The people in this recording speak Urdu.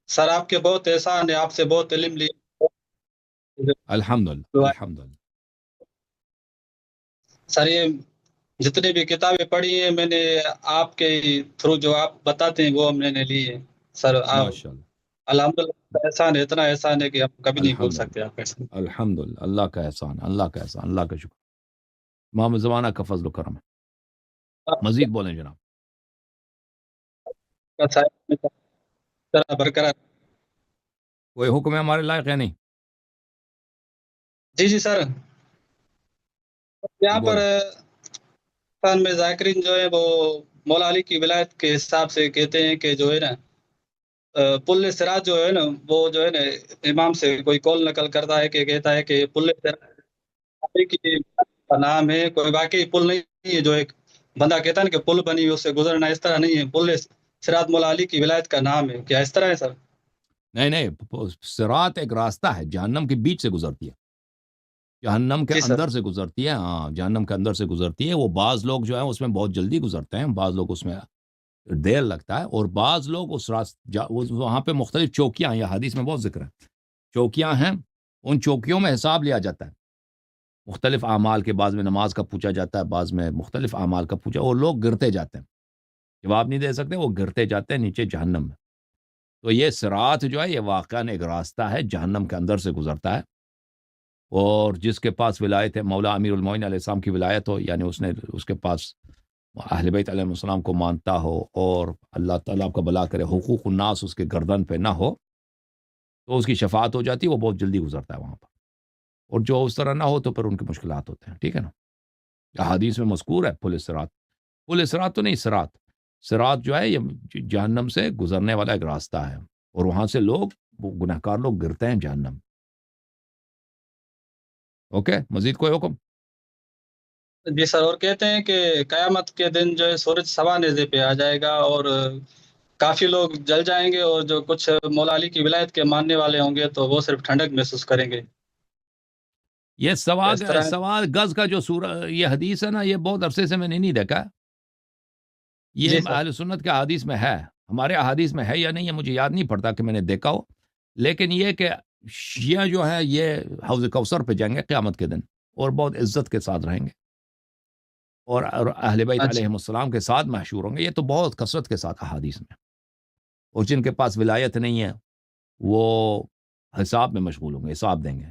سر آپ کے بہت احسان ہے، آپ سے بہت علم لیا۔ الحمدللہ الحمدللہ۔ سر یہ جتنی بھی کتابیں پڑھی ہیں میں نے آپ کے تھرو، جو آپ بتاتے ہیں وہ ہم نے لی ہے سر۔ آپ ماشاء اللہ، الحمدللہ احسان ہے، اتنا احسان ہے کہ ہم کبھی نہیں بھول الحمدللہ سکتے آپ کا احسان۔ الحمدللہ، اللہ کا احسان، اللہ کا احسان، اللہ کا شکر، امام زمانہ کا فضل و کرم ہے۔ مزید بولیں جناب۔ برقرار۔ کوئی حکم ہے ہمارے لائق ہے نہیں؟ جی جی سر، یہاں پر بولیں۔ پاکستان میں ذاکرین جو ہے وہ مولا علی کی ولایت کے حساب سے کہتے ہیں کہ جو ہے نا پل سراج جو ہے نا، وہ جو ہے نا امام سے کوئی قول نقل کرتا ہے کہ کہتا ہے کہ پل سراج علی کی کا نام ہے، کوئی واقعی پل نہیں ہے۔ جو ایک بندہ کہتا ہے نا کہ پل بنی اس سے گزرنا، اس طرح نہیں ہے، پل سراج مولا علی کی ولایت کا نام ہے، کیا اس طرح ہے سر؟ نہیں نہیں، صراط ایک راستہ ہے، جہنم کے بیچ سے گزرتی ہے، جہنم کے جی سر۔ اندر سے گزرتی ہے، ہاں جہنم کے اندر سے گزرتی ہے۔ وہ بعض لوگ جو ہیں اس میں بہت جلدی گزرتے ہیں، بعض لوگ اس میں دیر لگتا ہے، اور بعض لوگ اس وہاں پہ مختلف چوکیاں ہیں، یہ حدیث میں بہت ذکر ہے، چوکیاں ہیں، ان چوکیوں میں حساب لیا جاتا ہے، مختلف اعمال کے، بعض میں نماز کا پوچھا جاتا ہے، بعض میں مختلف اعمال کا پوچھا، اور لوگ گرتے جاتے ہیں، جواب نہیں دے سکتے، وہ گرتے جاتے ہیں نیچے جہنم میں۔ تو یہ صراط جو ہے یہ واقعاً ایک راستہ ہے، جہنم کے اندر سے گزرتا ہے، اور جس کے پاس ولایت ہے، مولا امیر المومنین علیہ السلام کی ولایت ہو، یعنی اس کے پاس اہل بیت علیہ السلام کو مانتا ہو، اور اللہ تعالیٰ آپ کا بھلا کرے، حقوق الناس اس کے گردن پہ نہ ہو، تو اس کی شفاعت ہو جاتی ہے، وہ بہت جلدی گزرتا ہے وہاں پر، اور جو اس طرح نہ ہو تو پھر ان کی مشکلات ہوتے ہیں، ٹھیک ہے نا۔ احادیث میں مذکور ہے پل صراط، پل صراط تو نہیں، صراط، صراط جو ہے یہ جہنم سے گزرنے والا ایک راستہ ہے، اور وہاں سے لوگ، وہ گناہ کار لوگ گرتے ہیں جہنم۔ اوکے، مزید کوئی حکم؟ جی سر، اور کہتے ہیں کہ قیامت کے دن جو ہے سورج سوا نیزے پہ آ جائے گا، اور کافی لوگ جل جائیں گے، اور جو کچھ مولا علی کی ولایت کے ماننے والے ہوں گے تو وہ صرف ٹھنڈک محسوس کریں گے، یہ اس طرح ہے؟ سوا گز کا جو یہ حدیث ہے نا، یہ بہت عرصے سے میں نے نہیں دیکھا، یہ جی سر۔ اہل سنت کے احادیث میں ہے، ہمارے احادیث میں ہے یا نہیں، یہ مجھے یاد نہیں پڑتا کہ میں نے دیکھا ہو، لیکن یہ کہ شیعہ جو ہے یہ حوض کوثر پہ جائیں گے قیامت کے دن، اور بہت عزت کے ساتھ رہیں گے، اور اہل بیت اچھا علیہ السلام کے ساتھ محشور ہوں گے، یہ تو بہت کثرت کے ساتھ احادیث میں۔ اور جن کے پاس ولایت نہیں ہے وہ حساب میں مشغول ہوں گے، حساب دیں گے،